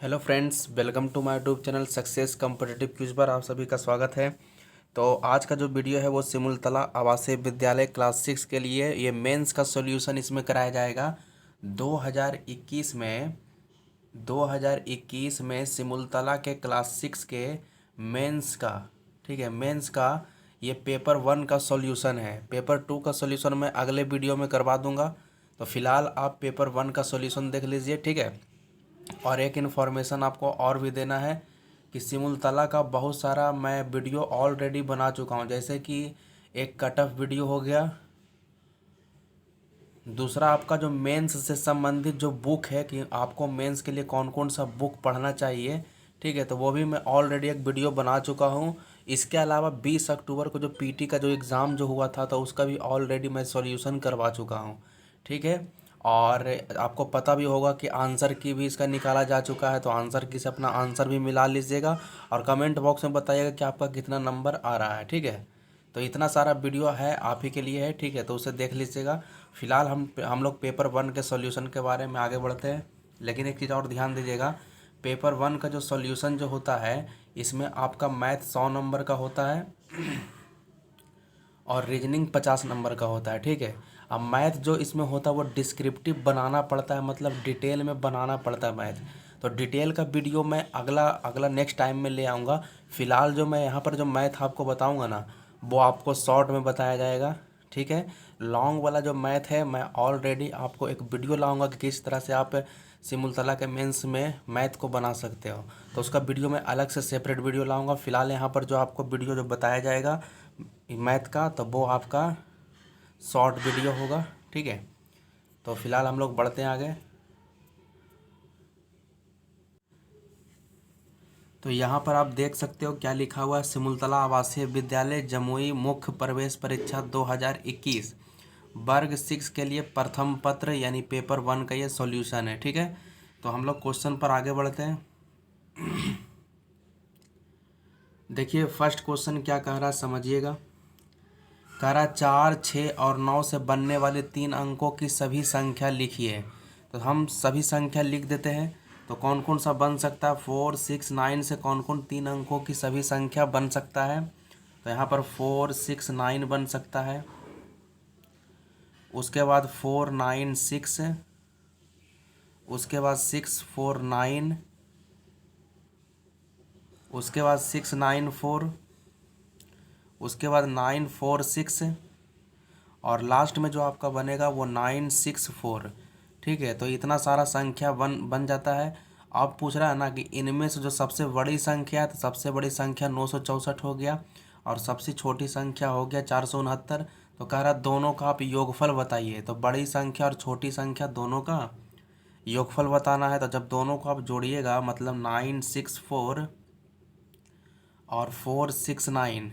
Hello friends, welcome to my YouTube channel success competitive quiz पर आप सभी का स्वागत है। तो आज का जो वीडियो है वो सिमुलतला आवासीय विद्यालय क्लास 6 के लिए ये मेंस का सॉल्यूशन इसमें कराया जाएगा 2021 में। 2021 में सिमुलतला के क्लास 6 के मेंस का, ठीक है, मेंस का ये पेपर 1 का सॉल्यूशन है। पेपर 2 का सॉल्यूशन मैं अगले वीडियो में करवा दूंगा। तो फिलहाल आप पेपर 1 का सॉल्यूशन देख लीजिए, ठीक है। और एक इन्फॉर्मेशन आपको और भी देना है कि सिमुलतला का बहुत सारा मैं वीडियो ऑलरेडी बना चुका हूं, जैसे कि एक कट ऑफ वीडियो हो गया। दूसरा आपका जो मेंस से संबंधित जो बुक है कि आपको मेंस के लिए कौन कौन सा बुक पढ़ना चाहिए, ठीक है, तो वो भी मैं ऑलरेडी एक वीडियो बना चुका हूँ। इसके अलावा 20 अक्टूबर को जो पीटी का जो एग्ज़ाम जो हुआ था तो उसका भी ऑलरेडी मैं सॉल्यूशन करवा चुका हूँ, ठीक है। और आपको पता भी होगा कि आंसर की भी इसका निकाला जा चुका है, तो आंसर की से अपना आंसर भी मिला लीजिएगा और कमेंट बॉक्स में बताइएगा कि आपका कितना नंबर आ रहा है, ठीक है। तो इतना सारा वीडियो है आप ही के लिए है, ठीक है, तो उसे देख लीजिएगा। फिलहाल हम लोग पेपर 1 के सॉल्यूशन के बारे में आगे बढ़ते हैं। लेकिन एक चीज़ और ध्यान दीजिएगा, पेपर 1 का जो सॉल्यूशन जो होता है इसमें आपका मैथ 100 नंबर का होता है और रीजनिंग 50 नंबर का होता है, ठीक है। अब मैथ जो इसमें होता है वो डिस्क्रिप्टिव बनाना पड़ता है, मतलब डिटेल में बनाना पड़ता है मैथ। तो डिटेल का वीडियो मैं अगला अगला नेक्स्ट टाइम में ले आऊँगा। फिलहाल जो मैं यहाँ पर जो मैथ आपको बताऊँगा ना वो आपको शॉर्ट में बताया जाएगा, ठीक है। लॉन्ग वाला जो मैथ है मैं ऑलरेडी आपको एक वीडियो लाऊंगा कि किस तरह से आप सिमुलतला के मेंस में मैथ को बना सकते हो, तो उसका वीडियो मैं अलग से सेपरेट वीडियो लाऊंगा। फिलहाल यहाँ पर जो आपको वीडियो जो बताया जाएगा मैथ का तो वो आपका शॉर्ट वीडियो होगा, ठीक है। तो फिलहाल हम लोग बढ़ते हैं आगे। तो यहाँ पर आप देख सकते हो क्या लिखा हुआ है, सिमुलतला आवासीय विद्यालय जमुई मुख्य प्रवेश परीक्षा 2021 वर्ग 6 के लिए प्रथम पत्र यानी पेपर 1 का ये सॉल्यूशन है, ठीक है। तो हम लोग क्वेश्चन पर आगे बढ़ते हैं। देखिए फर्स्ट क्वेश्चन क्या कह रहा है समझिएगा। कह रहा 4, 6 और 9 से बनने वाले 3 अंकों की सभी संख्या लिखिए। तो हम सभी संख्या लिख देते हैं। तो कौन कौन सा बन सकता है, 4, 6, 9 से कौन कौन 3 अंकों की सभी संख्या बन सकता है। तो यहाँ पर 4, 6, 9 बन सकता है। उसके बाद 4, 9, 6, उसके बाद 6, 4, 9, उसके बाद 6, 9, 4, उसके बाद 9, 4, 6 और लास्ट में जो आपका बनेगा वो 9, 6, 4, ठीक है। तो इतना सारा संख्या बन जाता है। अब पूछ रहा है ना कि इनमें से जो सबसे बड़ी संख्या है, तो सबसे बड़ी संख्या 964 हो गया और सबसे छोटी संख्या हो गया 469। तो कह रहा दोनों का आप योगफल बताइए। तो बड़ी संख्या और छोटी संख्या दोनों का योगफल बताना है। तो जब दोनों को आप जोड़िएगा मतलब 964 और 469,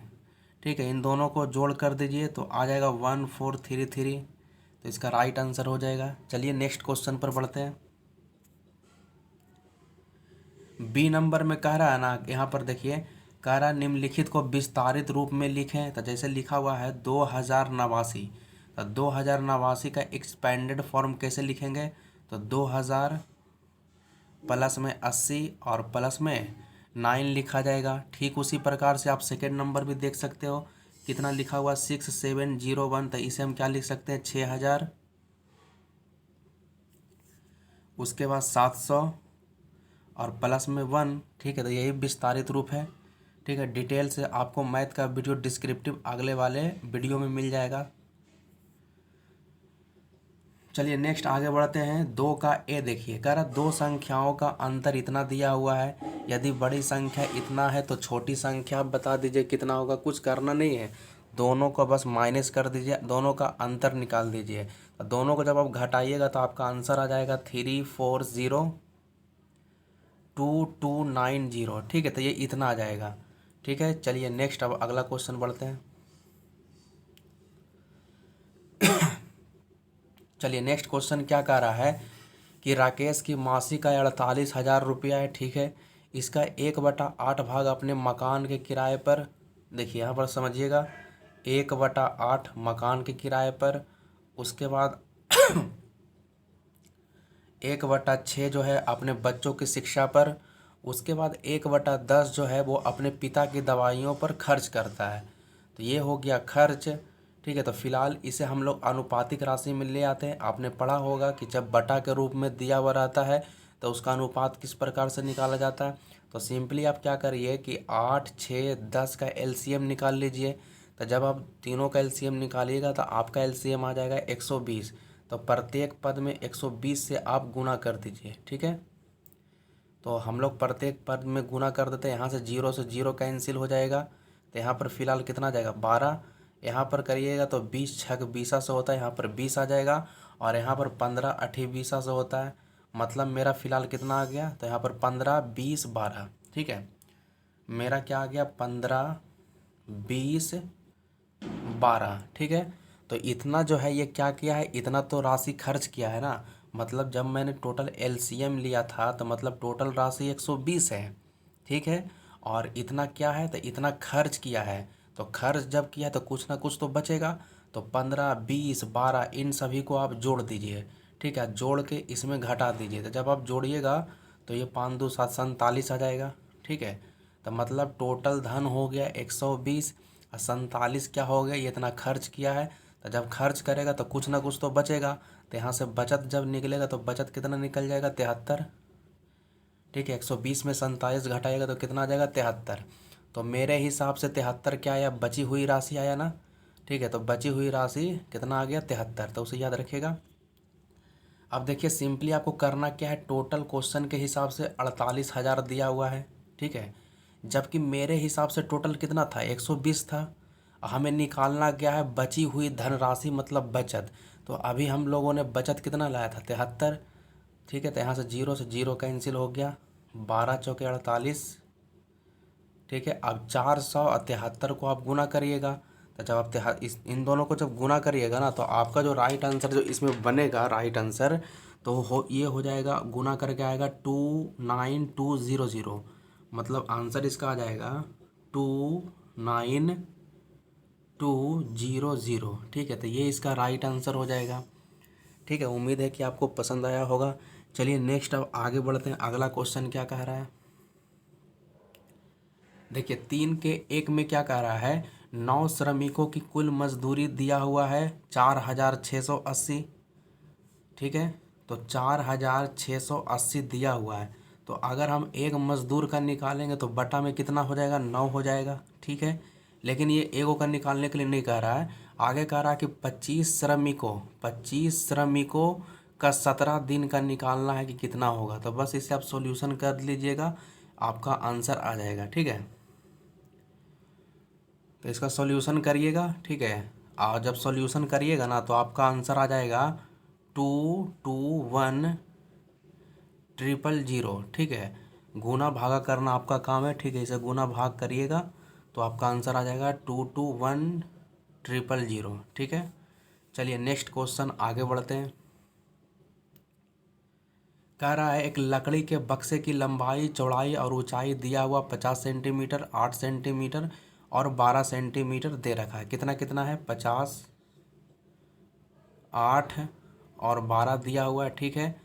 ठीक है, इन दोनों को जोड़ कर दीजिए तो आ जाएगा 1433। तो इसका राइट आंसर हो जाएगा। चलिए नेक्स्ट क्वेश्चन पर बढ़ते हैं। बी नंबर में कह रहा है ना, यहाँ पर देखिए कह रहा है निम्नलिखित को विस्तारित रूप में लिखें। तो जैसे लिखा हुआ है 2089, तो 2089 का एक्सपेंडेड फॉर्म कैसे लिखेंगे। तो 2000 प्लस में 80 और प्लस में 9 लिखा जाएगा। ठीक उसी प्रकार से आप सेकेंड नंबर भी देख सकते हो कितना लिखा हुआ 6701। तो इसे हम क्या लिख सकते हैं 6000, उसके बाद 700 और प्लस में 1, ठीक है। तो यही विस्तारित रूप है, ठीक है। डिटेल से आपको मैथ का वीडियो डिस्क्रिप्टिव अगले वाले वीडियो में मिल जाएगा। चलिए नेक्स्ट आगे बढ़ते हैं। 2 का ए देखिए, कह रहा दो संख्याओं का अंतर इतना दिया हुआ है, यदि बड़ी संख्या इतना है तो छोटी संख्या आप बता दीजिए कितना होगा। कुछ करना नहीं है, दोनों को बस माइनस कर दीजिए, दोनों का अंतर निकाल दीजिए। तो दोनों को जब आप घटाइएगा तो आपका आंसर आ जाएगा 340290, ठीक है। तो ये इतना आ जाएगा, ठीक है। चलिए नेक्स्ट अब अगला क्वेश्चन बढ़ते हैं। चलिए नेक्स्ट क्वेश्चन क्या कह रहा है कि राकेश की मासिक आय 48,000 रुपया है, ठीक है। इसका 1/8 भाग अपने मकान के किराए पर, देखिए यहाँ पर समझिएगा 1/8 मकान के किराए पर, उसके बाद 1/6 जो है अपने बच्चों की शिक्षा पर, उसके बाद 1/10 जो है वो अपने पिता की दवाइयों पर खर्च करता है। तो ये हो गया खर्च। ठीक है, तो फिलहाल इसे हम लोग अनुपातिक राशि में ले आते हैं। आपने पढ़ा होगा कि जब बटा के रूप में दिया हुआ रहता है तो उसका अनुपात किस प्रकार से निकाला जाता है। तो सिंपली आप क्या करिए कि 8, 6, 10 का एलसीएम निकाल लीजिए। तो जब आप तीनों का एलसीएम निकालिएगा तो आपका एलसीएम आ जाएगा 120। तो प्रत्येक पद में 120 से आप गुना कर दीजिए। ठीक है, तो हम लोग प्रत्येक पद में गुना कर देते हैं। यहाँ से जीरो कैंसिल हो जाएगा। तो यहाँ पर फिलहाल कितना आ जाएगा 12। यहाँ पर करिएगा तो 20 छक 20 से होता है, यहाँ पर 20 आ जाएगा। और यहाँ पर 15 8 20 से होता है। मतलब मेरा फिलहाल कितना आ गया, तो यहाँ पर 15 20 12। ठीक है, मेरा क्या आ गया 15 20 12। ठीक है, तो इतना जो है ये क्या किया है, इतना तो राशि खर्च किया है ना। मतलब जब मैंने टोटल एलसीएम लिया था तो मतलब टोटल राशि 120 है। ठीक है, और इतना क्या है, तो इतना खर्च किया है। तो खर्च जब किया तो कुछ ना कुछ तो बचेगा। तो 15 20 12 इन सभी को आप जोड़ दीजिए। ठीक है, जोड़ के इसमें घटा दीजिए। तो जब आप जोड़िएगा तो ये 5 2 7 47 आ जाएगा। ठीक है, तो मतलब टोटल धन हो गया 120 और 47 क्या हो गया, ये इतना खर्च किया है। तो जब खर्च करेगा तो कुछ ना कुछ तो बचेगा। तो यहाँ से बचत जब निकलेगा तो बचत कितना निकल जाएगा 73। ठीक है, 120 में 47 घटाएगा तो कितना आ जाएगा 73। तो मेरे हिसाब से 73 क्या आया, बची हुई राशि आया ना। ठीक है, तो बची हुई राशि कितना आ गया 73, तो उसे याद रखिएगा। अब देखिए सिंपली आपको करना क्या है, टोटल क्वेश्चन के हिसाब से 48,000 दिया हुआ है। ठीक है, जबकि मेरे हिसाब से टोटल कितना था 120 था। हमें निकालना क्या है, बची हुई धनराशि मतलब बचत। तो अभी हम लोगों ने बचत कितना लाया था 73। ठीक है, तो यहाँ से जीरो कैंसिल हो गया, 12 चौके 48। ठीक है, अब 473 को आप गुना करिएगा। तो जब आप इन दोनों को जब गुना करिएगा ना तो आपका जो राइट आंसर जो इसमें बनेगा राइट आंसर, तो ये हो जाएगा, गुना करके आएगा 29200। मतलब आंसर इसका आ जाएगा 29200। ठीक है, तो ये इसका राइट आंसर हो जाएगा। ठीक है, उम्मीद है कि आपको पसंद आया होगा। चलिए नेक्स्ट अब आगे बढ़ते हैं। अगला क्वेश्चन क्या कह रहा है, देखिए 3 के 1 में क्या कह रहा है, 9 श्रमिकों की कुल मजदूरी दिया हुआ है 4680। ठीक है, तो 4680 दिया हुआ है। तो अगर हम एक मजदूर का निकालेंगे तो बटा में कितना हो जाएगा 9 हो जाएगा। ठीक है, लेकिन ये एगो का निकालने के लिए नहीं कह रहा है, आगे कह रहा है कि 25 श्रमिकों का 17 दिन का निकालना है कि कितना होगा। तो बस इसे आप सॉल्यूशन कर लीजिएगा, आपका आंसर आ जाएगा। ठीक है, तो इसका सॉल्यूशन करिएगा। ठीक है, और जब सॉल्यूशन करिएगा ना तो आपका आंसर आ जाएगा 221,000। ठीक है, गुना भागा करना आपका काम है। ठीक है, इसे गुना भाग करिएगा तो आपका आंसर आ जाएगा 221,000। ठीक है, चलिए नेक्स्ट क्वेश्चन आगे बढ़ते हैं। कह रहा है एक लकड़ी के बक्से की लंबाई चौड़ाई और ऊंचाई दिया हुआ 50 सेंटीमीटर 8 सेंटीमीटर और 12 सेंटीमीटर दे रखा है। कितना कितना है, 50 8 और 12 दिया हुआ है। ठीक है,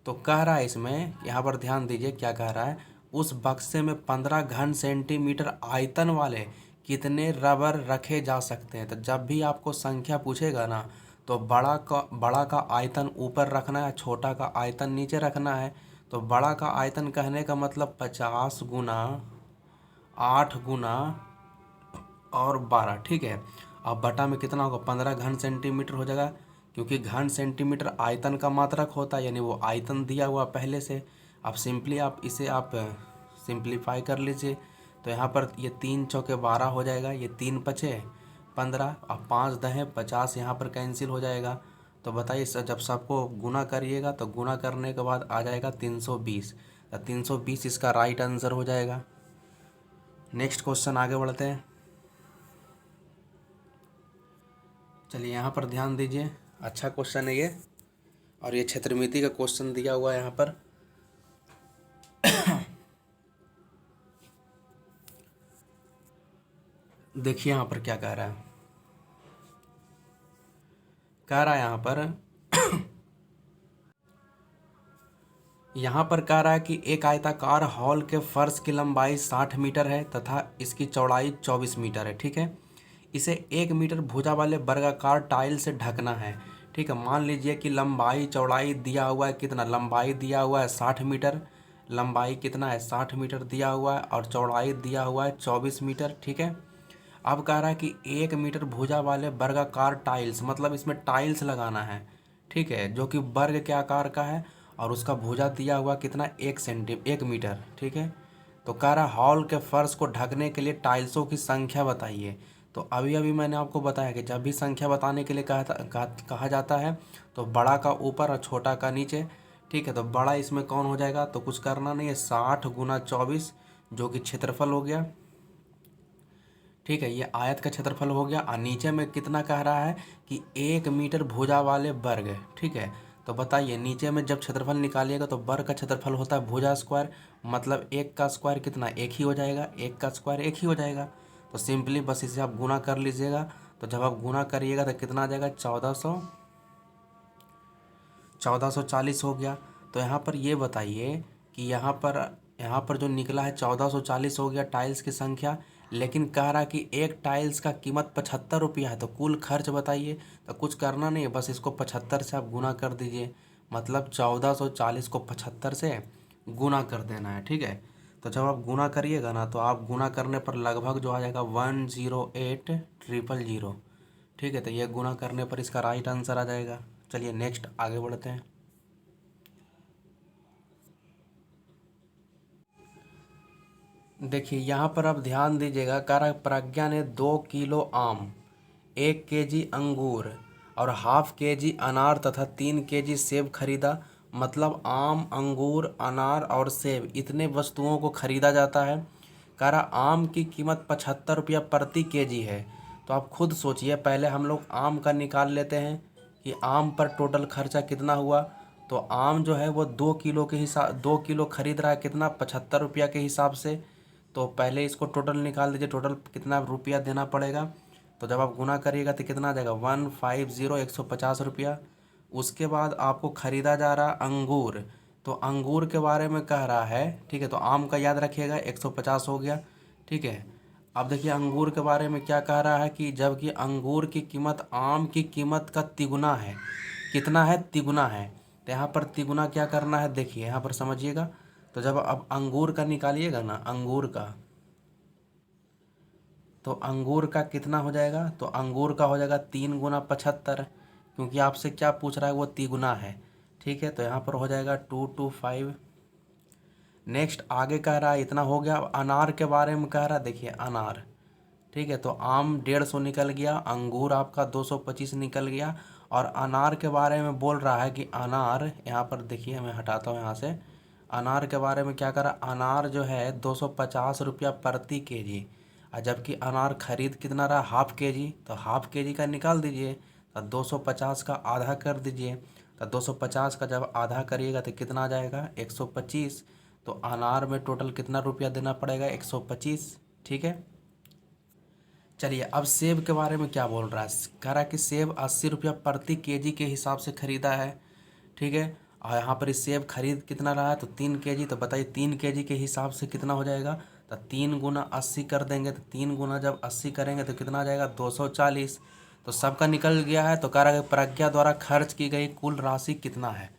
तो कह रहा है इसमें, यहाँ पर ध्यान दीजिए क्या कह रहा है, उस बक्से में 15 घन सेंटीमीटर आयतन वाले कितने रबर रखे जा सकते हैं। तो जब भी आपको संख्या पूछेगा ना तो बड़ा का आयतन ऊपर रखना है, छोटा का आयतन नीचे रखना है। तो बड़ा का आयतन कहने का मतलब 50 गुना 8 गुना और 12। ठीक है, अब बटा में कितना होगा 15 घन सेंटीमीटर हो जाएगा, क्योंकि घन सेंटीमीटर आयतन का मात्रक होता है, यानी वो आयतन दिया हुआ पहले से। अब सिंपली आप इसे आप सिंप्लीफाई कर लीजिए। तो यहाँ पर ये 3 चौके 12 हो जाएगा, ये 3 पचे 15, अब 5 दहें 50, यहाँ पर कैंसिल हो जाएगा। तो बताइए जब सबको गुना करिएगा तो गुना करने के बाद आ जाएगा 320। तो 320 इसका राइट आंसर हो जाएगा। नेक्स्ट क्वेश्चन आगे बढ़ते हैं। चलिए यहाँ पर ध्यान दीजिए, अच्छा क्वेश्चन है ये, और ये क्षेत्रमिति का क्वेश्चन दिया हुआ है यहाँ पर। देखिए यहाँ पर क्या कह रहा है, कह रहा है यहाँ पर यहाँ पर कह रहा है कि एक आयताकार हॉल के फर्श की लंबाई 60 मीटर है तथा इसकी चौड़ाई 24 मीटर है। ठीक है, इसे 1 मीटर भुजा वाले वर्गाकार टाइल से ढकना है। ठीक है, मान लीजिए कि लंबाई चौड़ाई दिया हुआ है कितना, लंबाई दिया हुआ है 60 मीटर, लंबाई कितना है 60 मीटर दिया हुआ है और चौड़ाई दिया हुआ है 24 मीटर। ठीक है, अब कह रहा है कि 1 मीटर भुजा वाले वर्गाकार टाइल्स, मतलब इसमें टाइल्स लगाना है। ठीक है, जो कि वर्ग के आकार का है और उसका भुजा दिया हुआ कितना, 1 मीटर। ठीक है, तो कह रहा हॉल के फर्श को ढकने के लिए टाइल्सों की संख्या बताइए। तो अभी अभी मैंने आपको बताया कि जब भी संख्या बताने के लिए कहा जाता है तो बड़ा का ऊपर और छोटा का नीचे। ठीक है, तो बड़ा इसमें कौन हो जाएगा, तो कुछ करना नहीं है, 60 × 24 जो कि क्षेत्रफल हो गया। ठीक है, ये आयत का क्षेत्रफल हो गया और नीचे में कितना कह रहा है कि 1 मीटर भुजा वाले वर्ग। ठीक है, तो बताइए नीचे में जब क्षेत्रफल निकालिएगा तो वर्ग का क्षेत्रफल होता है भुजा स्क्वायर, मतलब एक का स्क्वायर कितना, एक ही हो जाएगा, एक का स्क्वायर एक ही हो जाएगा। तो सिंपली बस इसे आप गुना कर लीजिएगा। तो जब आप गुना करिएगा तो कितना आ जाएगा, 1440 हो गया। तो यहाँ पर ये बताइए कि यहाँ पर जो निकला है 1440 हो गया टाइल्स की संख्या, लेकिन कह रहा कि एक टाइल्स का कीमत 75 रुपया है। तो कुल खर्च बताइए। तो कुछ करना नहीं है, बस इसको 75 से आप गुना कर दीजिए, मतलब 1440 को 75 से गुना कर देना है। ठीक है, तो जब आप गुना करिएगा ना तो आप गुना करने पर लगभग जो आ जाएगा 108000। ठीक है, तो ये गुना करने पर इसका राइट आंसर आ जाएगा। चलिए नेक्स्ट आगे बढ़ते हैं। देखिए यहाँ पर आप ध्यान दीजिएगा, कह प्रज्ञा ने 2 किलो आम, 1 केजी अंगूर और ½ केजी अनार तथा 3 केजी सेब खरीदा। मतलब आम, अंगूर, अनार और सेब इतने वस्तुओं को खरीदा जाता है। कह रहा आम की कीमत 75 रुपया प्रति केजी है। तो आप खुद सोचिए, पहले हम लोग आम का निकाल लेते हैं कि आम पर टोटल खर्चा कितना हुआ। तो आम जो है वो 2 किलो के हिसाब, 2 किलो खरीद रहा है कितना, 75 रुपया के हिसाब से। तो पहले इसको टोटल निकाल दीजिए, टोटल कितना रुपया देना पड़ेगा। तो जब आप गुना करिएगा तो कितना आ जाएगा, 150 उसके बाद आपको ख़रीदा जा रहा अंगूर। तो अंगूर के बारे में कह रहा है। ठीक है, तो आम का याद रखिएगा 150 हो गया। ठीक है, अब देखिए अंगूर के बारे में क्या कह रहा है कि जबकि अंगूर की कीमत आम की कीमत का तिगुना है। कितना है, तिगुना है। तो यहाँ पर तिगुना क्या करना है, देखिए यहाँ पर समझिएगा। तो जब अब अंगूर का निकालिएगा ना, अंगूर का, तो अंगूर का कितना हो जाएगा, तो अंगूर का हो जाएगा 3 × 75, क्योंकि आपसे क्या पूछ रहा है, वो तिगुना है। ठीक है, तो यहाँ पर हो जाएगा 225। नेक्स्ट आगे कह रहा है, इतना हो गया। अनार के बारे में कह रहा है, देखिए अनार। ठीक है, तो आम 150 निकल गया, अंगूर आपका 225 निकल गया। और अनार के बारे में बोल रहा है कि अनार, यहाँ पर देखिए मैं हटाता हूँ यहाँ से। अनार के बारे में क्या करा, अनार जो है 250 रुपया प्रति केजी। और जबकि अनार खरीद कितना रहा, ½ केजी। तो ½ केजी का निकाल दीजिए, तो 250 का आधा कर दीजिए। तो 250 का जब आधा करिएगा तो कितना आ जाएगा, 125। तो अनार में टोटल कितना रुपया देना पड़ेगा, 125। ठीक है, चलिए अब सेब के बारे में क्या बोल रहा है। कह रहा है कि सेब 80 रुपया प्रति केजी के हिसाब से खरीदा है। ठीक है, और यहाँ पर इस सेब खरीद कितना रहा है, तो 3 केजी। तो बताइए 3 केजी के हिसाब से कितना हो जाएगा, तो 3 × 80 कर देंगे। तो 3 × जब 80 करेंगे तो कितना आ जाएगा, 240। तो सबका निकल गया है। तो कह रहा है कि प्रज्ञा द्वारा खर्च की गई कुल राशि कितना है।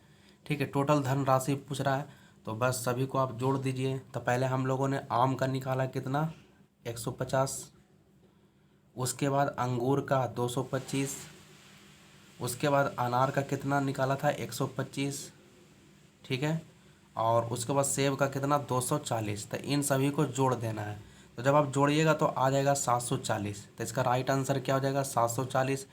ठीक है, टोटल धन राशि पूछ रहा है। तो बस सभी को आप जोड़ दीजिए। तो पहले हम लोगों ने आम का निकाला कितना, 150। उसके बाद अंगूर का 225। उसके बाद अनार का कितना निकाला था, 125। ठीक है, और उसके बाद सेब का कितना, 240। तो इन सभी को जोड़ देना है। तो जब आप जोड़िएगा तो आ जाएगा 740। तो इसका राइट आंसर क्या हो जाएगा, 740।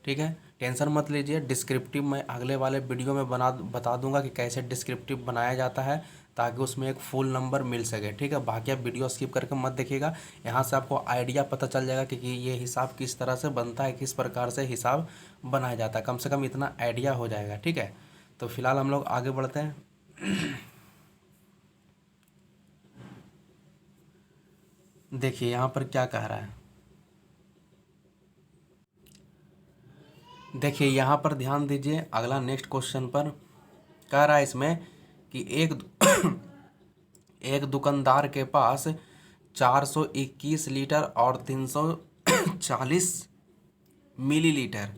ठीक है, टेंशन मत लीजिए, डिस्क्रिप्टिव मैं अगले वाले वीडियो में बता दूंगा कि कैसे डिस्क्रिप्टिव बनाया जाता है, ताकि उसमें एक फुल नंबर मिल सके। ठीक है, बाकी आप वीडियो स्किप करके मत देखिएगा। यहाँ से आपको आइडिया पता चल जाएगा कि ये हिसाब किस तरह से बनता है, किस प्रकार से हिसाब बनाया जाता है, कम से कम इतना आइडिया हो जाएगा। ठीक है, तो फिलहाल हम लोग आगे बढ़ते हैं। देखिए यहाँ पर क्या कह रहा है, देखिए यहाँ पर ध्यान दीजिए, अगला नेक्स्ट क्वेश्चन पर कह रहा है इसमें कि एक दुकानदार के पास 421 लीटर और 340 मिलीलीटर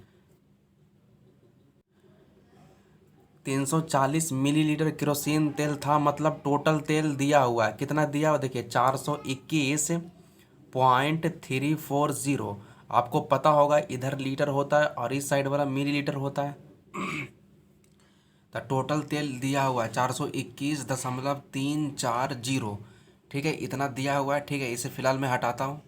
340 मिलीलीटर केरोसिन तेल था। मतलब टोटल तेल दिया हुआ है, कितना दिया हुआ देखिए 421.340। आपको पता होगा इधर लीटर होता है और इस साइड वाला मिलीलीटर होता है। तो टोटल तेल दिया हुआ है 421.340। ठीक है, इतना दिया हुआ है। ठीक है, इसे फिलहाल मैं हटाता हूँ।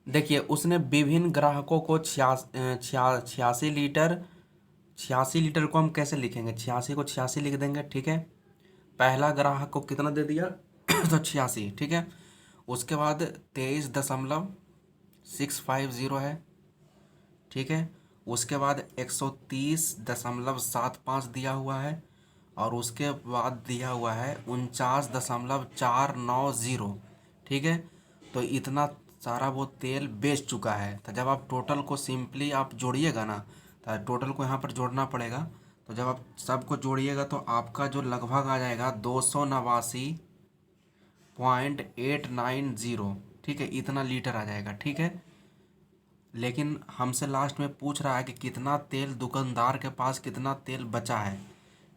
देखिए उसने विभिन्न ग्राहकों को 86 लीटर को हम कैसे लिखेंगे, 86 को 86 लिख देंगे। ठीक है, पहला ग्राहक को कितना दे दिया तो 86। ठीक है, उसके बाद 23.650 है। ठीक है, उसके बाद 130.75 दिया हुआ है और उसके बाद दिया हुआ है 49.490। ठीक है, तो इतना सारा वो तेल बेच चुका है। तो जब आप टोटल को सिंपली आप जोड़िएगा ना, तो टोटल को यहाँ पर जोड़ना पड़ेगा। तो जब आप सबको जोड़िएगा तो आपका जो लगभग आ जाएगा 289.890। ठीक है, इतना लीटर आ जाएगा। ठीक है, लेकिन हमसे लास्ट में पूछ रहा है कि कितना तेल दुकानदार के पास कितना तेल बचा है।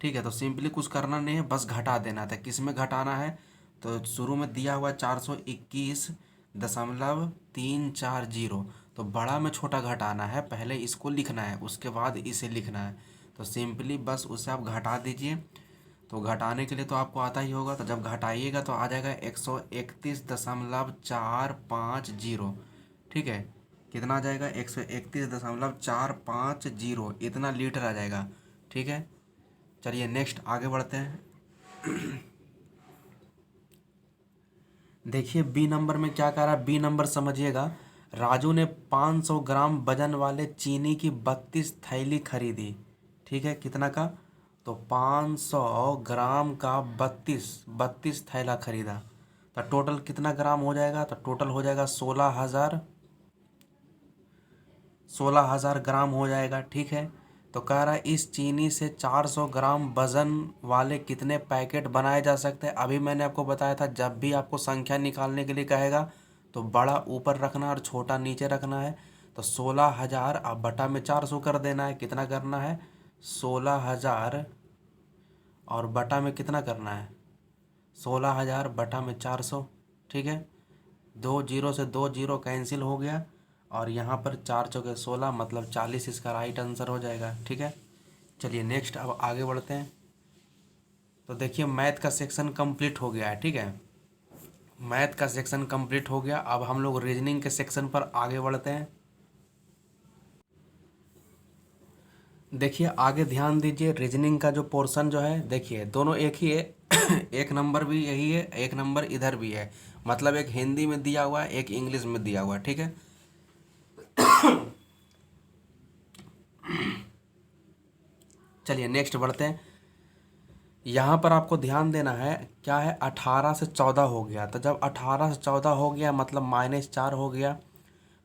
ठीक है, तो सिंपली कुछ करना नहीं है, बस घटा देना था। किस में घटाना है, तो शुरू में दिया हुआ 421.340। तो बड़ा में छोटा घटाना है, पहले इसको लिखना है उसके बाद इसे लिखना है। तो सिंपली बस उसे आप घटा दीजिए। तो घटाने के लिए तो आपको आता ही होगा, तो जब घटाइएगा तो आ जाएगा 131.450। ठीक है, कितना आ जाएगा 131.450, इतना लीटर आ जाएगा। ठीक है, चलिए नेक्स्ट आगे बढ़ते हैं। देखिए बी नंबर में क्या कह रहा है, बी नंबर समझिएगा। राजू ने 500 ग्राम वजन वाले चीनी की 32 थैली खरीदी। ठीक है, कितना का, तो 500 ग्राम का 32 थैला खरीदा। तो टोटल कितना ग्राम हो जाएगा, तो टोटल हो जाएगा 16,000 ग्राम हो जाएगा। ठीक है, तो कह रहा है इस चीनी से 400 ग्राम वजन वाले कितने पैकेट बनाए जा सकते हैं। अभी मैंने आपको बताया था जब भी आपको संख्या निकालने के लिए कहेगा तो बड़ा ऊपर रखना और छोटा नीचे रखना है। तो 16,000 अब बटा में 400 कर देना है। कितना करना है, 16,000 और बटा में कितना करना है, 16,000 बटा में 400। ठीक है, 2 जीरो से 2 जीरो कैंसिल हो गया और यहाँ पर 4 चौके 16 मतलब 40 इसका राइट आंसर हो जाएगा। ठीक है, चलिए नेक्स्ट अब आगे बढ़ते हैं। तो देखिए मैथ का सेक्शन कंप्लीट हो गया है। ठीक है, मैथ का सेक्शन कंप्लीट हो गया। अब हम लोग रीजनिंग के सेक्शन पर आगे बढ़ते हैं। देखिए आगे ध्यान दीजिए, रीजनिंग का जो पोर्शन जो है देखिए दोनों एक ही है। एक नंबर भी यही है, एक नंबर इधर भी है। मतलब एक हिंदी में दिया हुआ है, एक इंग्लिश में दिया हुआ है। ठीक है, चलिए नेक्स्ट बढ़ते हैं। यहाँ पर आपको ध्यान देना है, क्या है 18 से 14 हो गया। तो जब 18 से 14 हो गया मतलब -4 हो गया।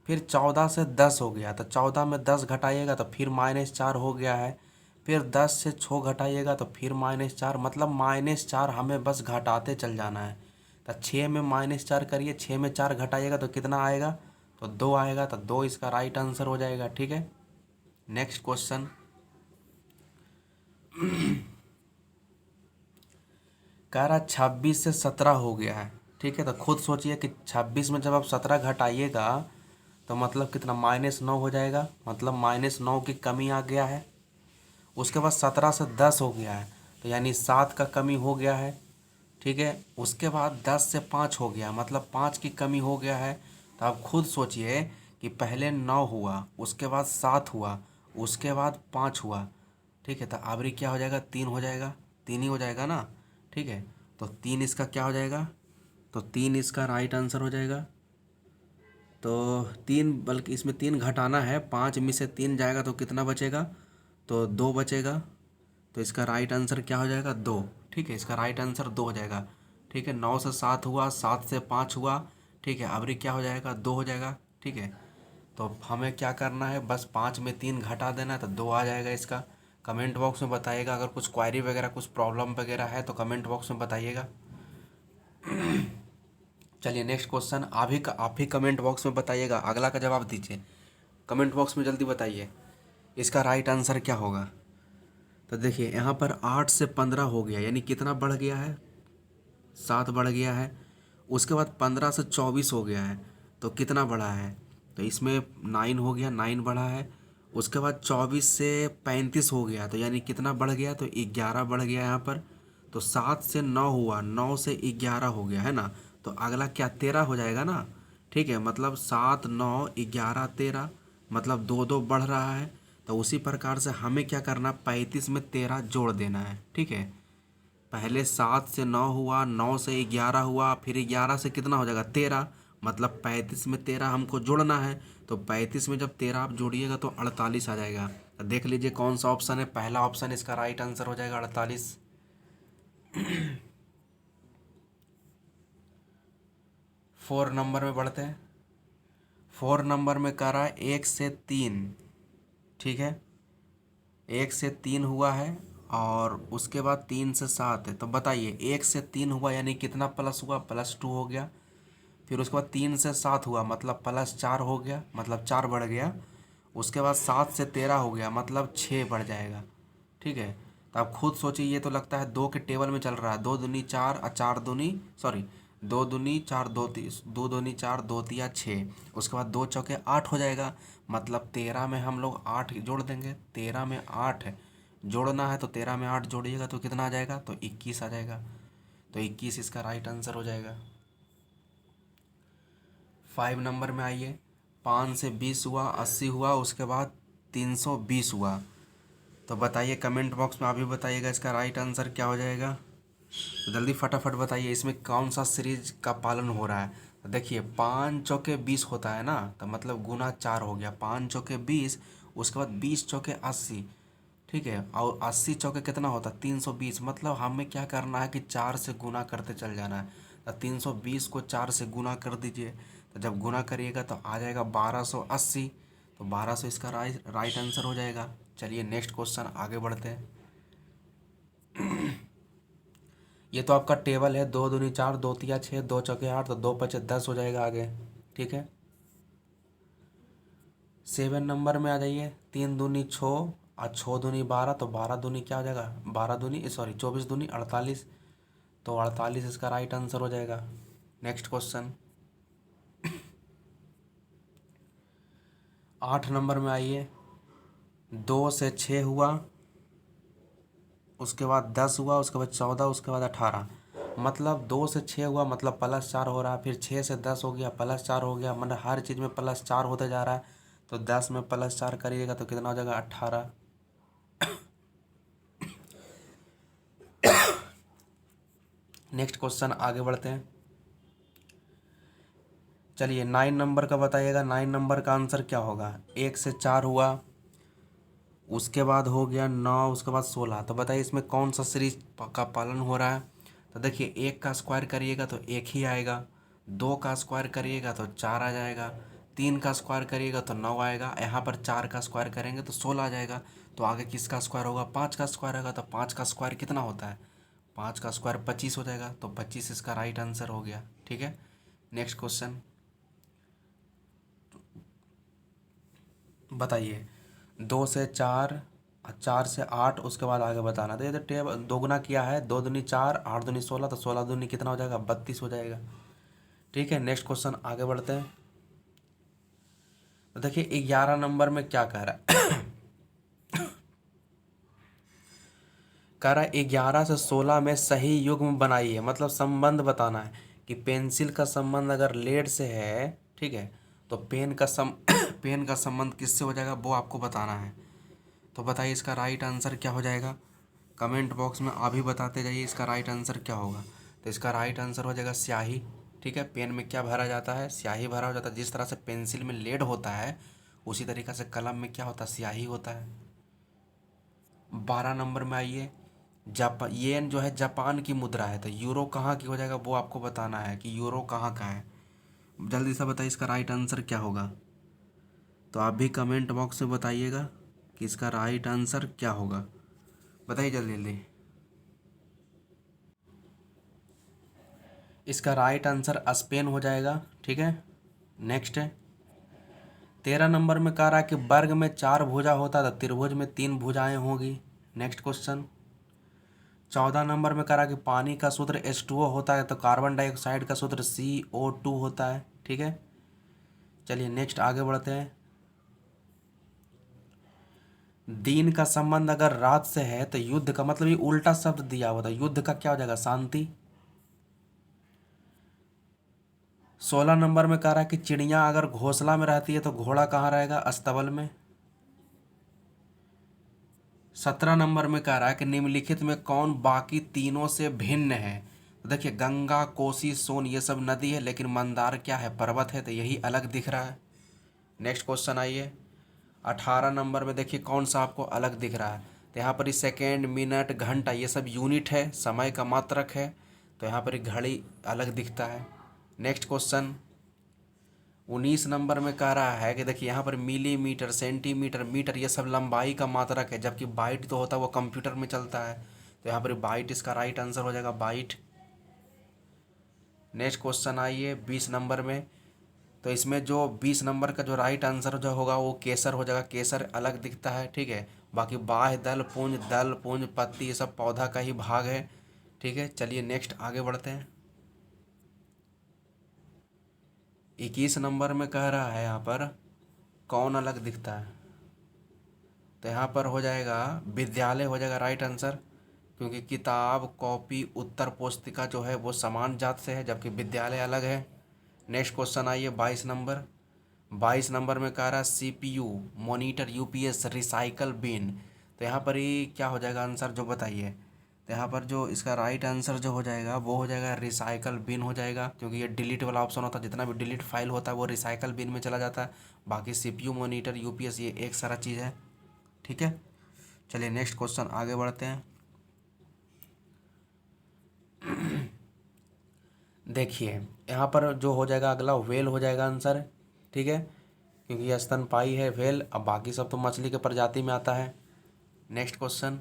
फिर 14 से 10 हो गया, तो 14 में 10 घटाइएगा तो फिर -4 हो गया है। फिर 10 से 6 घटाइएगा तो फिर -4, मतलब -4 हमें बस घटाते चल जाना है। तो 6 में -4 करिए, 6 में 4 घटाइएगा तो कितना आएगा, तो 2 आएगा। तो 2 इसका राइट आंसर हो जाएगा। ठीक है, नेक्स्ट क्वेश्चन। कह रहा 26 से 17 हो गया है। ठीक है, तो खुद सोचिए कि 26 में जब आप 17 घटाइएगा तो मतलब कितना, -9 हो जाएगा। मतलब -9 की कमी आ गया है। उसके बाद 17 से 10 हो गया है, तो यानी 7 का कमी हो गया है। ठीक है, उसके बाद 10 से 5 हो गया, मतलब 5 की कमी हो गया है। तो आप खुद सोचिए कि पहले 9 हुआ, उसके बाद 7 हुआ, उसके बाद 5 हुआ। ठीक है, तो आखिरी क्या हो जाएगा, 3 हो जाएगा। 3 ही हो जाएगा ना। ठीक है, तो 3 इसका क्या हो जाएगा, तो 3 इसका राइट आंसर हो जाएगा। तो 3, बल्कि इसमें 3 घटाना है, 5 में से 3 जाएगा तो कितना बचेगा, तो 2 बचेगा। तो इसका राइट आंसर क्या हो जाएगा, 2। ठीक है, इसका राइट आंसर 2 हो जाएगा। ठीक है, 9 से 7 हुआ, 7 से 5 हुआ। ठीक है, अभी क्या हो जाएगा, 2 हो जाएगा। ठीक है, तो हमें क्या करना है, बस 5 में 3 घटा देना है तो 2 आ जाएगा इसका। कमेंट बॉक्स में बताइएगा। अगर कुछ क्वायरी वगैरह कुछ प्रॉब्लम वगैरह है तो कमेंट बॉक्स में बताइएगा। चलिए नेक्स्ट क्वेश्चन, आप ही कमेंट बॉक्स में बताइएगा, अगला का जवाब दीजिए। कमेंट बॉक्स में जल्दी बताइए इसका राइट आंसर क्या होगा। तो देखिए यहाँ पर 8 से 15 हो गया, यानी कितना बढ़ गया है, 7 बढ़ गया है। उसके बाद 15 से 24 हो गया है, तो कितना बढ़ा है, तो इसमें 9 हो गया, 9 बढ़ा है। उसके बाद 24 से 35 हो गया, तो यानी कितना बढ़ गया, तो 11 बढ़ गया यहाँ पर। तो 7 से 9 हुआ, 9 से 11 हो गया है ना, तो अगला क्या 13 हो जाएगा ना। ठीक है, मतलब 7 9 11 13, मतलब 2 2 बढ़ रहा है। तो उसी प्रकार से हमें क्या करना, 35 में 13 जोड़ देना है। ठीक है, पहले 7 से 9 हुआ, 9 से 11 हुआ, फिर 11 से कितना हो जाएगा 13, मतलब 35 में 13 हमको जोड़ना है। तो 35 में जब 13 आप जोड़िएगा तो 48 आ जाएगा। तो देख लीजिए कौन सा ऑप्शन है, पहला ऑप्शन इसका राइट आंसर हो जाएगा 48। 4 नंबर में बढ़ते हैं। 4 नंबर में कह रहा है 1 से 3। ठीक है, 1 से 3 हुआ है, और उसके बाद 3 से 7 है। तो बताइए 1 से 3 हुआ यानी कितना प्लस हुआ, +2 हो गया। फिर उसके बाद 3 से 7 हुआ, मतलब +4 हो गया, मतलब 4 बढ़ गया। उसके बाद 7 से 13 हो गया, मतलब 6 बढ़ जाएगा। ठीक है, तो आप खुद सोचिए, ये तो लगता है 2 के टेबल में चल रहा है। 2 दूनी 4 और 4 दूनी, सॉरी, 2 दूनी 4, 2 दूनी 4, 2 तिया 6। उसके बाद 2 चौके 8 हो जाएगा, मतलब 13 में हम लोग 8 जोड़ देंगे। 13 में 8 जोड़ना है, तो 13 में 8 जोड़िएगा तो कितना आ जाएगा, तो 21 आ जाएगा। तो 21 इसका राइट आंसर हो जाएगा। 5 नंबर में आइए, 5 से 20 हुआ, 80 हुआ, उसके बाद 320 हुआ। तो बताइए कमेंट बॉक्स में अभी बताइएगा इसका राइट आंसर क्या हो जाएगा। तो जल्दी फटाफट बताइए इसमें कौन सा सीरीज का पालन हो रहा है। तो देखिए 5 चौके 20 होता है ना, तो मतलब गुना 4 हो गया, 5 चौके 20, उसके बाद 20 चौके 80। ठीक है, और 80 चौके कितना होता है 320, मतलब हमें क्या करना है कि 4 से गुना करते चल जाना है। तो 320 को 4 से गुना कर दीजिए, तो जब गुना करिएगा तो आ जाएगा 1280। तो 1200 इसका राइट आंसर हो जाएगा। चलिए नेक्स्ट क्वेश्चन आगे बढ़ते हैं। ये तो आपका टेबल है, 2 दूनी 4, 2 तिया 6, 2 चौके 8, तो 2 पचे 10 हो जाएगा आगे। ठीक है, 7 नंबर में आ जाइए, 3 दूनी 6 और 6 दूनी 12, तो 12 दूनी क्या हो जाएगा, 12 दूनी सॉरी 24 दूनी 48। तो 48 इसका राइट आंसर हो जाएगा। नेक्स्ट क्वेश्चन, 8 नंबर में आइए, 2 से 6 हुआ, उसके बाद 10 हुआ, उसके बाद 14, उसके बाद 18। मतलब 2 से 6 हुआ, मतलब +4 हो रहा है। फिर 6 से 10 हो गया, +4 हो गया, मतलब हर चीज़ में +4 होते जा रहा है। तो 10 में +4 करिएगा तो कितना हो जाएगा 18। नेक्स्ट क्वेश्चन आगे बढ़ते हैं। चलिए 9 नंबर का बताइएगा, 9 नंबर का आंसर क्या होगा। 1 से 4 हुआ, उसके बाद हो गया 9, उसके बाद 16। तो बताइए इसमें कौन सा सीरीज का पालन हो रहा है। तो देखिए 1 का स्क्वायर करिएगा तो 1 ही आएगा, 2 का स्क्वायर करिएगा तो 4 आ जाएगा, 3 का स्क्वायर करिएगा तो 9 आएगा, यहाँ पर 4 का स्क्वायर करेंगे तो 16 आ जाएगा। तो आगे किसका स्क्वायर होगा, 5 का स्क्वायर होगा। तो 5 का स्क्वायर कितना होता है, 5 का स्क्वायर 25 हो जाएगा। तो 25 इसका राइट आंसर हो गया। ठीक है, नेक्स्ट क्वेश्चन बताइए, 2 से 4, 4 से 8, उसके बाद आगे बताना। तो ये तो टेबल दोगुना किया है, 2 दूनी 4, 8 दूनी 16, तो 16 दूनी कितना हो जाएगा 32 हो जाएगा। ठीक है, नेक्स्ट क्वेश्चन आगे बढ़ते हैं। तो देखिए 11 नंबर में क्या कह रहा है। कह रहा है 11 से 16 में सही युग्म बनाइए, मतलब संबंध बताना है कि पेंसिल का संबंध अगर लेड से है, ठीक है, तो पेन का पेन का संबंध किससे हो जाएगा वो आपको बताना है। तो बताइए इसका राइट आंसर क्या हो जाएगा। कमेंट बॉक्स में अभी बताते जाइए इसका राइट आंसर क्या होगा। तो इसका राइट आंसर हो जाएगा स्याही। ठीक है, पेन में क्या भरा जाता है, स्याही भरा हो जाता है। जिस तरह से पेंसिल में लेड होता है उसी तरीक़ा से कलम में क्या होता है, स्याही होता है। 12 नंबर में आइए, जापान, येन जो है जापान की मुद्रा है, तो यूरो कहाँ की हो जाएगा वो आपको बताना है कि यूरो कहाँ का है। जल्दी से बताइए इसका राइट आंसर क्या होगा। तो आप भी कमेंट बॉक्स में बताइएगा कि इसका राइट आंसर क्या होगा। बताइए जल्दी जल्दी। इसका राइट आंसर स्पेन हो जाएगा। ठीक है, नेक्स्ट है 13 नंबर में कह रहा है कि वर्ग में 4 भुजा होता तो त्रिभुज में 3 भुजाएं होगी। नेक्स्ट क्वेश्चन 14 नंबर में कह रहा है कि पानी का सूत्र H2O होता है तो कार्बन डाइऑक्साइड का सूत्र CO2 होता है। ठीक है, चलिए नेक्स्ट आगे बढ़ते हैं। दिन का संबंध अगर रात से है तो युद्ध का मतलब ये उल्टा शब्द दिया हुआ था, युद्ध का क्या हो जाएगा, शांति। 16 नंबर में कह रहा है कि चिड़िया अगर घोंसला में रहती है तो घोड़ा कहाँ रहेगा, अस्तबल में। 17 नंबर में कह रहा है कि निम्नलिखित में कौन बाकी तीनों से भिन्न है। तो देखिए गंगा, कोसी, सोन ये सब नदी है, लेकिन मंदार क्या है, पर्वत है, तो यही अलग दिख रहा है। नेक्स्ट क्वेश्चन आइए 18 नंबर में देखिए कौन सा आपको अलग दिख रहा है। तो यहाँ पर ही सेकेंड, मिनट, घंटा ये सब यूनिट है, समय का मात्रक है, तो यहाँ पर ही घड़ी अलग दिखता है। नेक्स्ट क्वेश्चन 19 नंबर में कह रहा है कि देखिए यहाँ पर मिलीमीटर, सेंटीमीटर, मीटर ये सब लंबाई का मात्रक है, जबकि बाइट तो होता है वो कंप्यूटर में चलता है, तो यहाँ पर बाइट इसका राइट आंसर हो जाएगा, बाइट। नेक्स्ट क्वेश्चन आइए 20 नंबर में। तो इसमें जो 20 नंबर का जो राइट आंसर जो होगा वो केसर हो जाएगा, केसर अलग दिखता है। ठीक है, बाकी बाह्य दल पुंज पत्ती ये सब पौधा का ही भाग है। ठीक है, चलिए नेक्स्ट आगे बढ़ते हैं। 21 नंबर में कह रहा है यहाँ पर कौन अलग दिखता है, तो यहाँ पर हो जाएगा विद्यालय हो जाएगा राइट आंसर, क्योंकि किताब, कॉपी, उत्तर पुस्तिका जो है वो समान जात से है, जबकि विद्यालय अलग है। नेक्स्ट क्वेश्चन आइए 22 नंबर। 22 नंबर में कह रहा है CPU, monitor, UPS, recycle bin, तो यहाँ पर ही क्या हो जाएगा आंसर जो बताइए। तो यहाँ पर जो इसका राइट आंसर जो हो जाएगा वो हो जाएगा रिसाइकल बिन हो जाएगा, क्योंकि ये डिलीट वाला ऑप्शन होता है, जितना भी डिलीट फाइल होता है वो रिसाइकल बिन में चला जाता है। बाकी CPU, मॉनिटर, UPS ये एक सारा चीज़ है। ठीक है, चलिए नेक्स्ट क्वेश्चन आगे बढ़ते हैं। देखिए यहाँ पर जो हो जाएगा अगला व्हेल हो जाएगा आंसर। ठीक है, क्योंकि ये स्तनपाई है व्हेल, अब बाकी सब तो मछली के प्रजाति में आता है। नेक्स्ट क्वेश्चन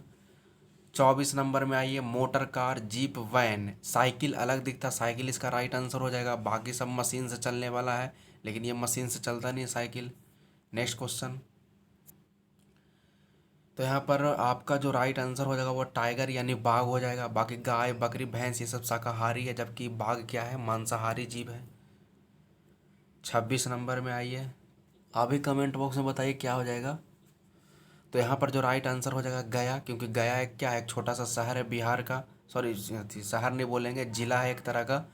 24 नंबर में आइए motor car, jeep, van, cycle अलग दिखता, साइकिल इसका राइट आंसर हो जाएगा। बाकी सब मशीन से चलने वाला है, लेकिन ये मशीन से चलता नहीं है साइकिल। नेक्स्ट क्वेश्चन तो यहाँ पर आपका जो राइट आंसर हो जाएगा वो टाइगर यानी बाघ हो जाएगा। बाकी गाय, बकरी, भैंस ये सब शाकाहारी है, जबकि बाघ क्या है, मांसाहारी जीव है। 26 नंबर में आइए, अभी कमेंट बॉक्स में बताइए क्या हो जाएगा। तो यहाँ पर जो राइट आंसर हो जाएगा गया, क्योंकि गया एक क्या है, एक छोटा सा शहर है बिहार का, सॉरी शहर नहीं बोलेंगे, जिला है एक तरह का।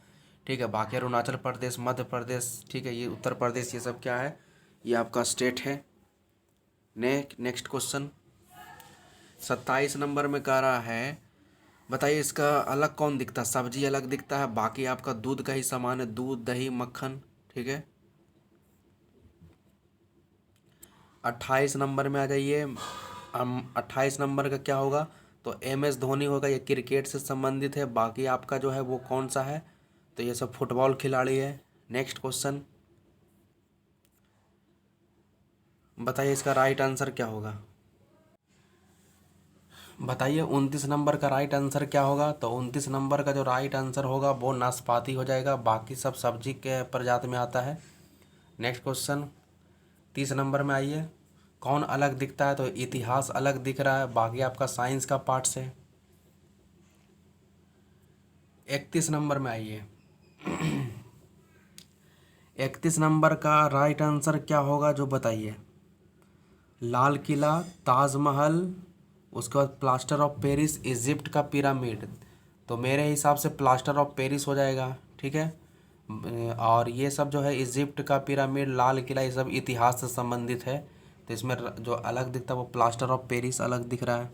ठीक है, बाकी अरुणाचल प्रदेश, मध्य प्रदेश, ठीक है, ये उत्तर प्रदेश ये सब क्या है, ये आपका स्टेट है। नेक्स्ट क्वेश्चन 27 नंबर में कह रहा है बताइए इसका अलग कौन दिखता है, सब्जी अलग दिखता है, बाकी आपका दूध का ही सामान है, दूध, दही, मक्खन। ठीक है, 28 नंबर में आ जाइए। 28 नंबर का क्या होगा, तो MS धोनी होगा, ये क्रिकेट से संबंधित है। बाकी आपका जो है वो कौन सा है, तो ये सब फुटबॉल खिलाड़ी है। नेक्स्ट क्वेश्चन बताइए इसका राइट आंसर क्या होगा, बताइए 29 नंबर का राइट आंसर क्या होगा। तो 29 नंबर का जो राइट आंसर होगा वो नाशपाती हो जाएगा, बाकी सब सब्जी के प्रजाति में आता है। नेक्स्ट क्वेश्चन 30 नंबर में आइए, कौन अलग दिखता है, तो इतिहास अलग दिख रहा है, बाकी आपका साइंस का पार्ट से। 31 नंबर में आइए, 31 नंबर का राइट आंसर क्या होगा जो बताइए। लाल किला, ताजमहल, उसके बाद प्लास्टर ऑफ पेरिस, इजिप्ट का पिरामिड, तो मेरे हिसाब से प्लास्टर ऑफ पेरिस हो जाएगा। ठीक है, और ये सब जो है इजिप्ट का पिरामिड, लाल किला ये सब इतिहास से संबंधित है, तो इसमें जो अलग दिखता है वो प्लास्टर ऑफ पेरिस अलग दिख रहा है।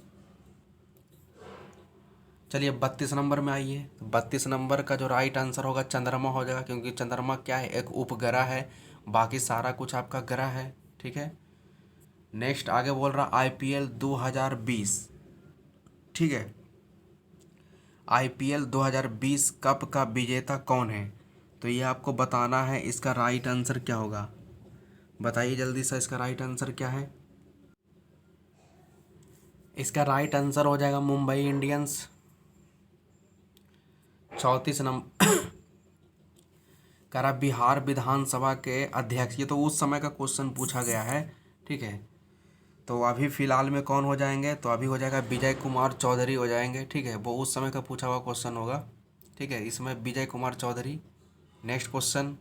चलिए 32 नंबर में आइए, 32 नंबर का जो राइट आंसर होगा चंद्रमा हो जाएगा, क्योंकि चंद्रमा क्या है, एक उपग्रह है, बाकी सारा कुछ आपका ग्रह है। ठीक है, नेक्स्ट आगे बोल रहा IPL 2020। ठीक है, IPL 2020 कप का विजेता कौन है, तो ये आपको बताना है, इसका राइट आंसर क्या होगा, बताइए जल्दी से इसका राइट आंसर क्या है। इसका राइट आंसर हो जाएगा मुंबई इंडियंस। 34 नंबर कह रहा बिहार विधानसभा के अध्यक्ष, ये तो उस समय का क्वेश्चन पूछा गया है, ठीक है। तो अभी फिलहाल में कौन हो जाएंगे, तो अभी हो जाएगा विजय कुमार चौधरी हो जाएंगे, ठीक है। वो उस समय का पूछा हुआ क्वेश्चन होगा, ठीक है। इसमें Vijay Kumar Chaudhary. Next question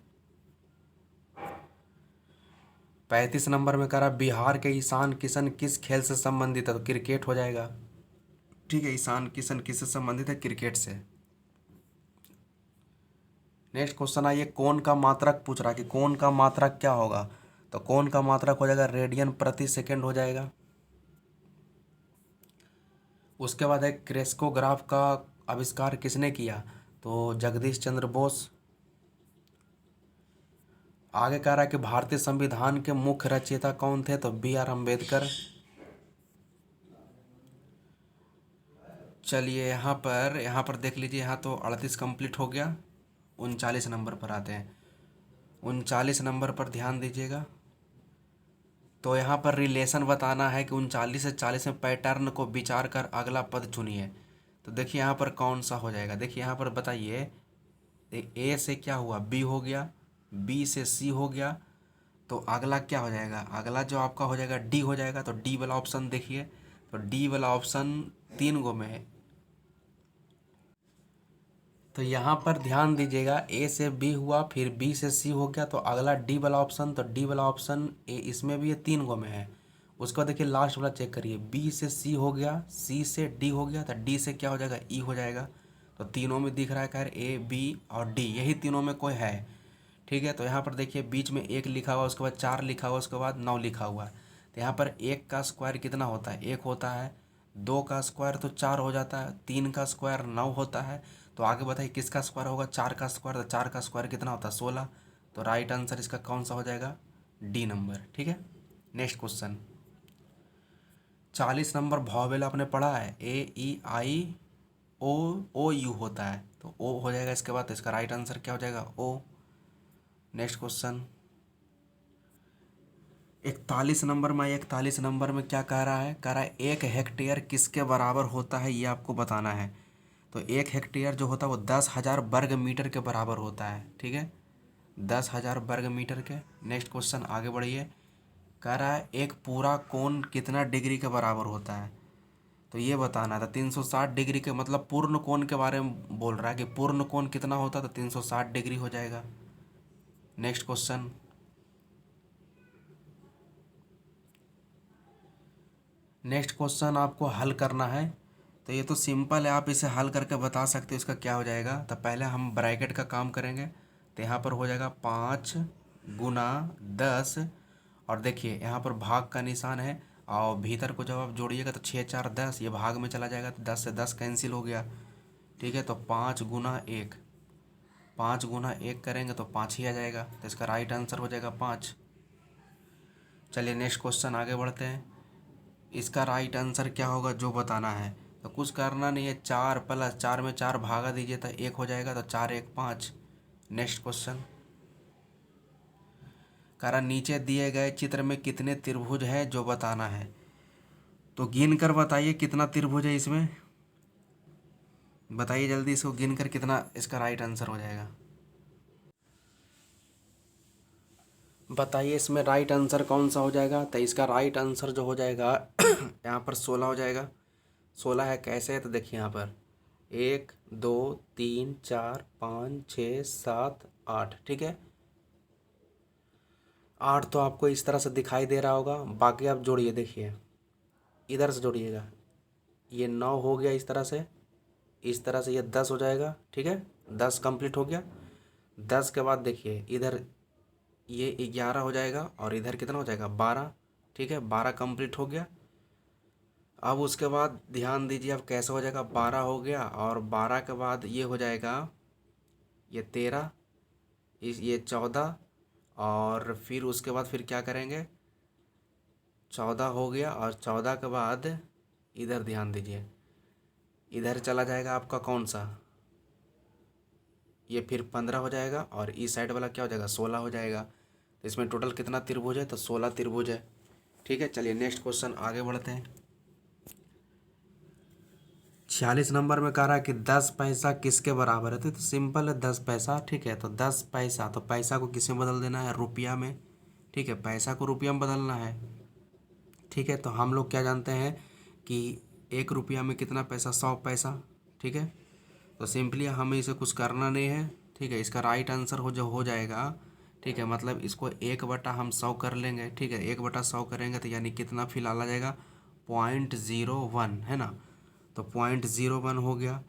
35 number में कह रहा बिहार के ईशान किशन किस खेल से संबंधित है, तो क्रिकेट हो जाएगा, ठीक है। ईशान किशन किससे संबंधित है, क्रिकेट से। नेक्स्ट क्वेश्चन आइए, कौन का मात्रक पूछ रहा है कि कौन का मात्रक क्या होगा, तो कौन का मात्रक हो जाएगा रेडियन प्रति सेकंड हो जाएगा। उसके बाद है क्रेस्कोग्राफ का आविष्कार किसने किया, तो जगदीश चंद्र बोस। आगे कह रहा है कि भारतीय संविधान के मुख्य रचयिता कौन थे, तो बी आर अम्बेडकर। चलिए यहाँ पर देख लीजिए, यहाँ तो 38 कंप्लीट हो गया। 39 नंबर पर आते हैं। 39 नंबर पर ध्यान दीजिएगा। तो यहाँ पर रिलेशन बताना है कि 39 से 40 में पैटर्न को विचार कर अगला पद चुनिए। तो देखिए यहाँ पर कौन सा हो जाएगा, देखिए यहाँ पर बताइए। ए से क्या हुआ, बी हो गया, बी से सी हो गया, तो अगला क्या हो जाएगा, अगला जो आपका हो जाएगा डी हो जाएगा। तो डी वाला ऑप्शन देखिए, तो डी वाला ऑप्शन 3 गो में है। तो यहाँ पर ध्यान दीजिएगा, ए से बी हुआ, फिर बी से सी हो गया, तो अगला डी वाला ऑप्शन, तो डी वाला ऑप्शन ए इसमें भी ये 3 गो में है। उसको देखिए लास्ट वाला चेक करिए, बी से सी हो गया, सी से डी हो गया, तो डी से क्या हो जाएगा, ई हो जाएगा। तो तीनों में दिख रहा है खैर ए बी और डी, यही तीनों में कोई है, ठीक है। तो यहाँ पर देखिए बीच में 1 लिखा हुआ, उसके बाद 4 लिखा हुआ, उसके बाद 9 लिखा हुआ है। तो यहाँ पर 1 का स्क्वायर कितना होता है, 1 होता है। 2 का स्क्वायर तो 4 हो जाता है। 3 का स्क्वायर 9 होता है। तो आगे बताइए किसका स्क्वायर होगा, 4 का स्क्वायर, तो 4 का स्क्वायर कितना होता है, 16। तो राइट आंसर इसका कौन सा हो जाएगा, डी नंबर, ठीक है। नेक्स्ट क्वेश्चन 40 नंबर वॉवेल आपने पढ़ा है, ए ई आई ओ ओ यू होता है, तो ओ हो जाएगा इसके बाद। तो इसका राइट आंसर क्या हो जाएगा, ओ। नेक्स्ट क्वेश्चन 41 नंबर में, 41 नंबर में क्या कह रहा है, कह रहा है 1 हेक्टेयर किसके बराबर होता है, ये आपको बताना है। तो 1 हेक्टेयर जो होता है वो 10,000 वर्ग मीटर के बराबर होता है, ठीक है, 10,000 वर्ग मीटर के। नेक्स्ट क्वेश्चन आगे बढ़िए, कह रहा है एक पूरा कोण कितना डिग्री के बराबर होता है, तो ये बताना था। 360 डिग्री के मतलब पूर्ण कोण के बारे में बोल रहा है कि पूर्ण कोण कितना होता है, तो 360 डिग्री हो जाएगा। नेक्स्ट क्वेश्चन आपको हल करना है। तो ये तो सिंपल है, आप इसे हल करके बता सकते हो इसका क्या हो जाएगा। तो पहले हम ब्रैकेट का काम करेंगे। तो यहाँ पर हो जाएगा 5 गुना 10, और देखिए यहाँ पर भाग का निशान है, और भीतर को जब आप जोड़िएगा तो 6 4 10, ये भाग में चला जाएगा, तो 10 से 10 कैंसिल हो गया, ठीक है। तो 5 गुना 1, 5 गुना 1 करेंगे तो 5 ही आ जाएगा। तो इसका राइट आंसर हो जाएगा 5। चलिए नेक्स्ट क्वेश्चन आगे बढ़ते हैं। इसका राइट आंसर क्या होगा जो बताना है। तो कुछ करना नहीं है, 4 + 4 में 4 भागा दीजिए तो 1 हो जाएगा, तो 4 1 5। नेक्स्ट क्वेश्चन कह रहा नीचे दिए गए चित्र में कितने त्रिभुज हैं जो बताना है। तो गिन कर बताइए कितना त्रिभुज है इसमें, बताइए जल्दी, इसको गिन कर कितना इसका राइट आंसर हो जाएगा, बताइए इसमें राइट आंसर कौन सा हो जाएगा। तो इसका राइट आंसर जो हो जाएगा यहाँ पर 16 हो जाएगा। 16 है, कैसे है, तो देखिए यहाँ पर 1 2 3 4 5 6 7 8, ठीक है। 8 तो आपको इस तरह से दिखाई दे रहा होगा, बाकी आप जोड़िए, देखिए इधर से जोड़िएगा, ये 9 हो गया इस तरह से, इस तरह से ये 10 हो जाएगा, ठीक है। 10 कंप्लीट हो गया। 10 के बाद देखिए इधर ये 11 हो जाएगा, और इधर कितना हो जाएगा 12, ठीक है। 12 कंप्लीट हो गया। अब उसके बाद ध्यान दीजिए अब कैसे हो जाएगा, 12 हो गया, और 12 के बाद ये हो जाएगा ये 13, ये 14, और फिर उसके बाद फिर क्या करेंगे, 14 हो गया, और 14 के बाद इधर ध्यान दीजिए, इधर चला जाएगा आपका कौन सा, ये फिर 15 हो जाएगा, और इस साइड वाला क्या हो जाएगा 16 हो जाएगा। तो इसमें टोटल कितना त्रिभुज है, तो 16 त्रिभुज है, ठीक है। चलिए नेक्स्ट क्वेश्चन आगे बढ़ते हैं। 46 नंबर में कह रहा है कि 10 पैसा किसके बराबर है, तो सिंपल है 10 पैसा। ठीक है, तो 10 पैसा, तो पैसा को किस में बदल देना है, रुपया में। ठीक है, पैसा को रुपया में बदलना है। ठीक है, तो हम लोग क्या जानते हैं कि 1 रुपया में कितना पैसा, 100 पैसा। ठीक है, तो सिंपली हमें इसे कुछ करना नहीं है। ठीक है, इसका राइट आंसर हो जाएगा। ठीक है, मतलब इसको 1 बटा हम 100 कर लेंगे। ठीक है, 1/100 करेंगे तो यानी कितना फिलहाल आ जाएगा, 0.01, है ना। तो 0.01 हो गया।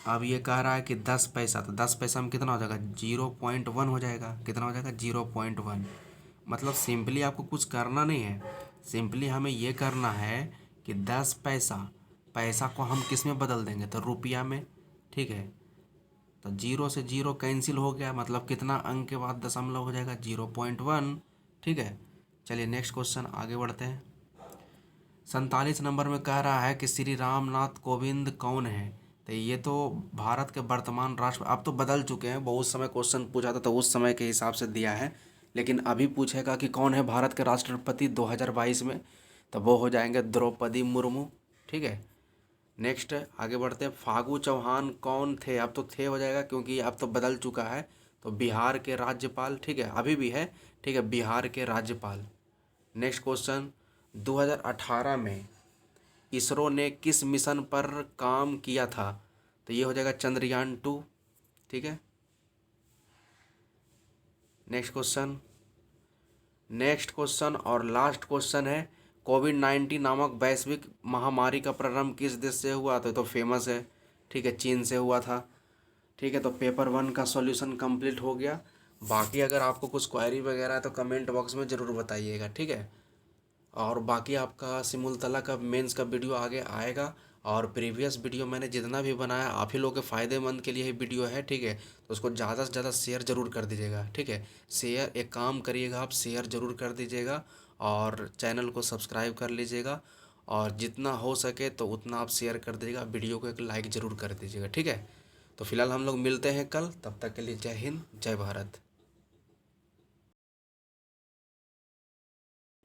अब ये कह रहा है कि 10 पैसा, तो 10 पैसा में कितना हो जाएगा, 0.1 हो जाएगा। कितना हो जाएगा, 0.1। मतलब सिंपली आपको कुछ करना नहीं है, सिंपली हमें ये करना है कि 10 पैसा, पैसा को हम किस में बदल देंगे, तो रुपया में। ठीक है, तो 0 से 0 कैंसिल हो गया, मतलब कितना अंक के बाद दशमलव हो जाएगा, 0.1। ठीक है, चलिए नेक्स्ट क्वेश्चन आगे बढ़ते हैं। 47 नंबर में कह रहा है कि श्री रामनाथ कोविंद कौन है, तो ये तो भारत के वर्तमान राष्ट्र, अब तो बदल चुके हैं, बहुत समय क्वेश्चन पूछा था तो उस समय के हिसाब से दिया है, लेकिन अभी पूछेगा कि कौन है भारत के राष्ट्रपति 2022 में, तो वो हो जाएंगे द्रौपदी मुर्मू। ठीक है, नेक्स्ट आगे बढ़ते हैं। फागू चौहान कौन थे, अब तो थे हो जाएगा क्योंकि अब तो बदल चुका है, तो बिहार के राज्यपाल। ठीक है, अभी भी है। ठीक है, बिहार के राज्यपाल। नेक्स्ट क्वेश्चन, 2018 में इसरो ने किस मिशन पर काम किया था, तो ये हो जाएगा चंद्रयान 2। ठीक है, नेक्स्ट क्वेश्चन और लास्ट क्वेश्चन है, कोविड-19 नामक वैश्विक महामारी का प्रारंभ किस देश से हुआ, तो फेमस है। ठीक है, चीन से हुआ था। ठीक है, तो पेपर 1 का सॉल्यूशन कंप्लीट हो गया। बाकी अगर आपको कुछ क्वेरी वगैरह है तो कमेंट बॉक्स में ज़रूर बताइएगा। ठीक है, और बाकी आपका सिमुलतला का मेंस का वीडियो आगे आएगा, और प्रीवियस वीडियो मैंने जितना भी बनाया आप ही लोगों के फ़ायदेमंद के लिए ही वीडियो है। ठीक है, तो उसको ज़्यादा से ज़्यादा शेयर ज़रूर कर दीजिएगा। ठीक है, शेयर, एक काम करिएगा आप शेयर ज़रूर कर दीजिएगा, और चैनल को सब्सक्राइब कर लीजिएगा, और जितना हो सके तो उतना आप शेयर कर दीजिएगा, वीडियो को एक लाइक ज़रूर कर दीजिएगा। ठीक है, तो फिलहाल हम लोग मिलते हैं कल, तब तक के लिए जय हिंद, जय भारत।